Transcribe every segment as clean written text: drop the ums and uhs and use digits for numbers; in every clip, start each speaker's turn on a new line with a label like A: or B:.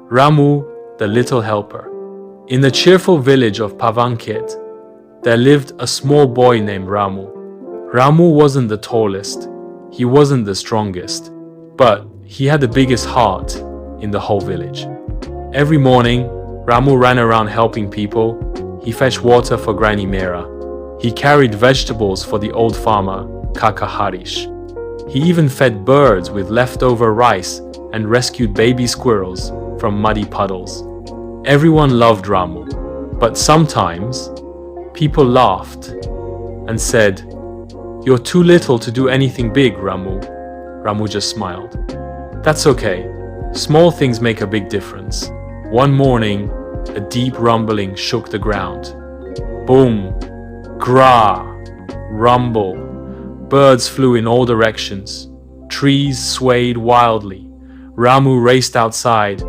A: Ramu the Little Helper. In the cheerful village of Pavankhet, there lived a small boy named Ramu. Ramu wasn't the tallest, he wasn't the strongest, but he had the biggest heart in the whole village. Every morning, Ramu ran around helping people. He fetched water for Granny Mera. He carried vegetables for the old farmer, Kaka Harish. He even fed birds with leftover rice and rescued baby squirrels from muddy puddles. Everyone loved Ramu, but sometimes people laughed and said, "You're too little to do anything big, Ramu." Ramu just smiled. "That's okay. Small things make a big difference." One morning, a deep rumbling shook the ground. Boom, gra, rumble. Birds flew in all directions. Trees swayed wildly. Ramu raced outside.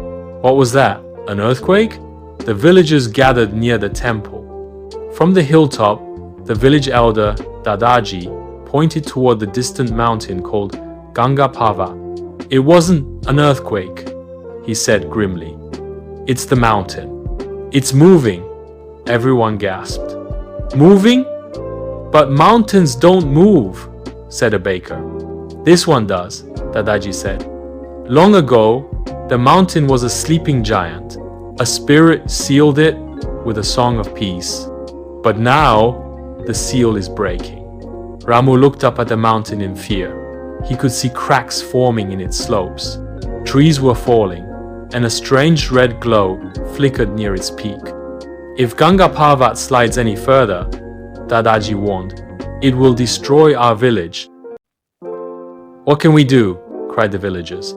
A: What was that? An earthquake? The villagers gathered near the temple. From the hilltop, the village elder, Dadaji, pointed toward the distant mountain called Gangapava. "It wasn't an earthquake," he said grimly. "It's the mountain. It's moving." Everyone gasped. "Moving? But mountains don't move," said a baker. "This one does," Dadaji said. "Long ago, the mountain was a sleeping giant. A spirit sealed it with a song of peace. But now, the seal is breaking." Ramu looked up at the mountain in fear. He could see cracks forming in its slopes. Trees were falling, and a strange red glow flickered near its peak. "If Gangaparvat slides any further," Dadaji warned, "it will destroy our village." "What can we do?" cried the villagers.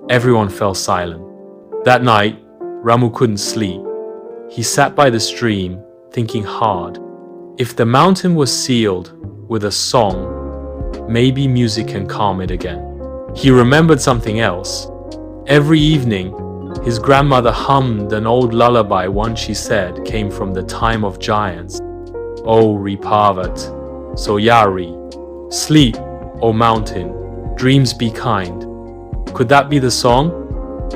A: Everyone fell silent. That night, Ramu couldn't sleep. He sat by the stream, thinking hard. If the mountain was sealed with a song, maybe music can calm it again. He remembered something else. Every evening, his grandmother hummed an old lullaby one she said came from the time of giants. "O Ripavat, Soyari, sleep, O mountain, dreams be kind." Could that be the song?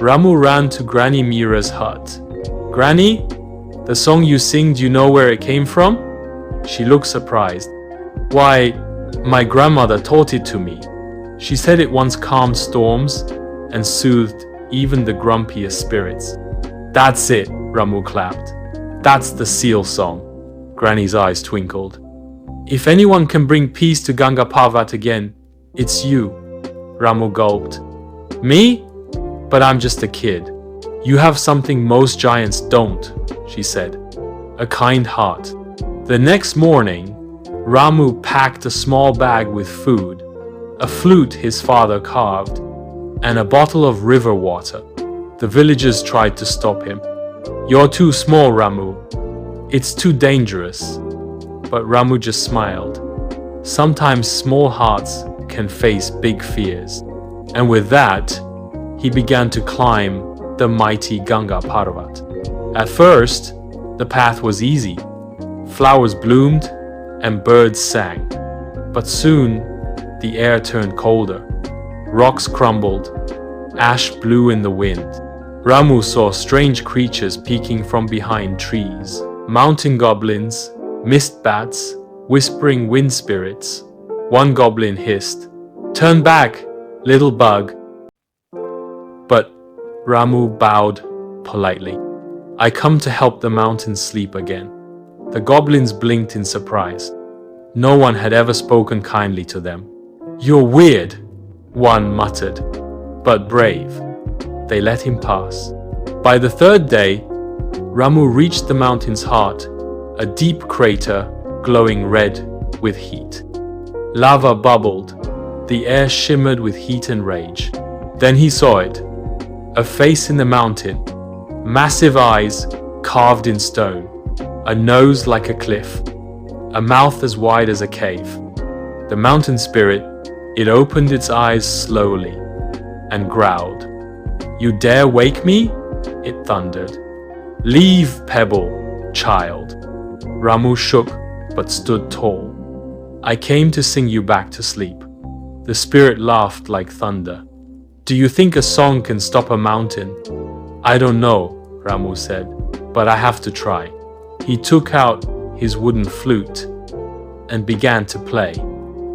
A: Ramu ran to Granny Mira's hut. "Granny, the song you sing, do you know where it came from?" She looked surprised. "Why, my grandmother taught it to me. She said it once calmed storms and soothed even the grumpiest spirits." "That's it," Ramu clapped. "That's the seal song." Granny's eyes twinkled. "If anyone can bring peace to Gangaparvat again, it's you." Ramu gulped. "Me? But I'm just a kid." "You have something most giants don't," she said. "A kind heart." The next morning, Ramu packed a small bag with food, a flute his father carved, and a bottle of river water. The villagers tried to stop him. "You're too small, Ramu. It's too dangerous." But Ramu just smiled. Sometimes small hearts can face big fears. And with that, he began to climb the mighty Ganga Parvat. At first, the path was easy. Flowers bloomed and birds sang. But soon, the air turned colder. Rocks crumbled. Ash blew in the wind. Ramu saw strange creatures peeking from behind trees. Mountain goblins, mist bats, whispering wind spirits. One goblin hissed, "Turn back, little bug." But Ramu bowed politely. "I come to help the mountains sleep again." The goblins blinked in surprise. No one had ever spoken kindly to them. "You're weird," one muttered, "but brave." They let him pass. By the third day, Ramu reached the mountain's heart, a deep crater glowing red with heat. Lava bubbled. The air shimmered with heat and rage. Then he saw it. A face in the mountain. Massive eyes carved in stone. A nose like a cliff. A mouth as wide as a cave. The mountain spirit, it opened its eyes slowly and growled. "You dare wake me?" it thundered. "Leave, pebble, child." Ramu shook but stood tall. "I came to sing you back to sleep." The spirit laughed like thunder. "Do you think a song can stop a mountain? I don't know, Ramu said, but I have to try. He took out his wooden flute and began to play.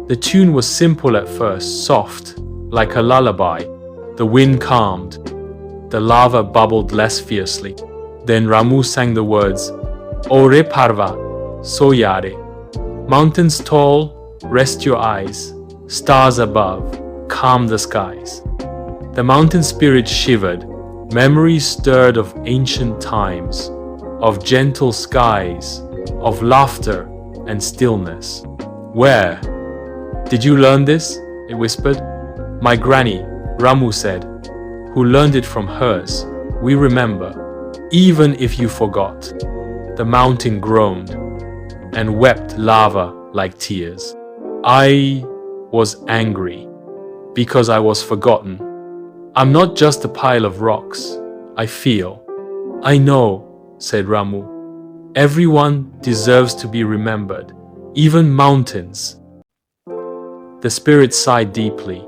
A: The tune was simple at first, soft, like a lullaby. The wind calmed. The lava bubbled less fiercely. Then Ramu sang the words, Ore Parva, Soyare. Mountains tall, rest your eyes. Stars above, calm the skies. The mountain spirit shivered. Memories stirred of ancient times, of gentle skies, of laughter and stillness. Where? Did you learn this? It whispered. My granny, Ramu said, who learned it from hers. We remember, even if you forgot. The mountain groaned and wept lava like tears. I was angry because I was forgotten. I'm not just a pile of rocks. I feel. I know, said Ramu. Everyone deserves to be remembered, even mountains. The spirit sighed deeply.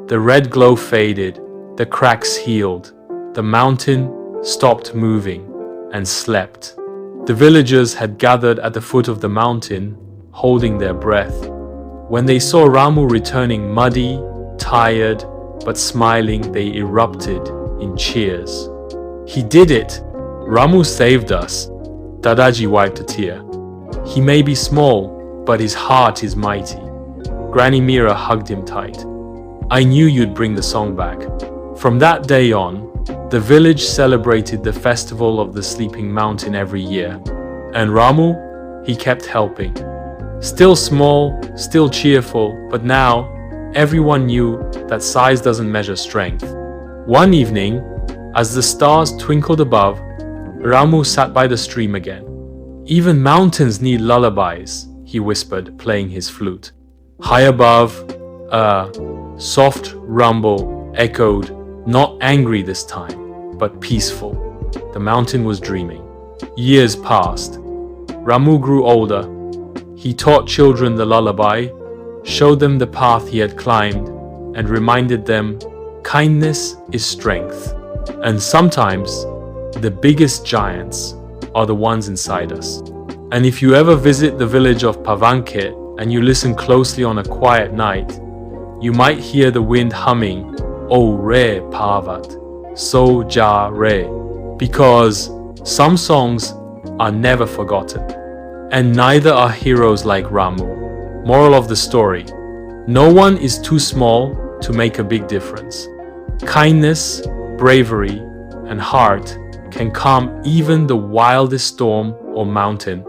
A: The red glow faded, the cracks healed, the mountain stopped moving and slept. The villagers had gathered at the foot of the mountain, holding their breath. When they saw Ramu returning muddy, tired, but smiling, they erupted in cheers. He did it! Ramu saved us. Dadaji wiped a tear. He may be small, but his heart is mighty. Granny Mira hugged him tight. I knew you'd bring the song back. From that day on, the village celebrated the festival of the sleeping mountain every year. And Ramu, he kept helping. Still small, still cheerful, but now everyone knew that size doesn't measure strength. One evening, as the stars twinkled above, Ramu sat by the stream again. Even mountains need lullabies, he whispered, playing his flute. High above, a soft rumble echoed, not angry this time, but peaceful. The mountain was dreaming. Years passed. Ramu grew older. He taught children the lullaby, showed them the path he had climbed, and reminded them, kindness is strength. And sometimes, the biggest giants are the ones inside us. And if you ever visit the village of Pavanket and you listen closely on a quiet night, you might hear the wind humming, O re Pavat, so ja re, because some songs are never forgotten. And neither are heroes like Ramu. Moral of the story: no one is too small to make a big difference. Kindness, bravery, and heart can calm even the wildest storm or mountain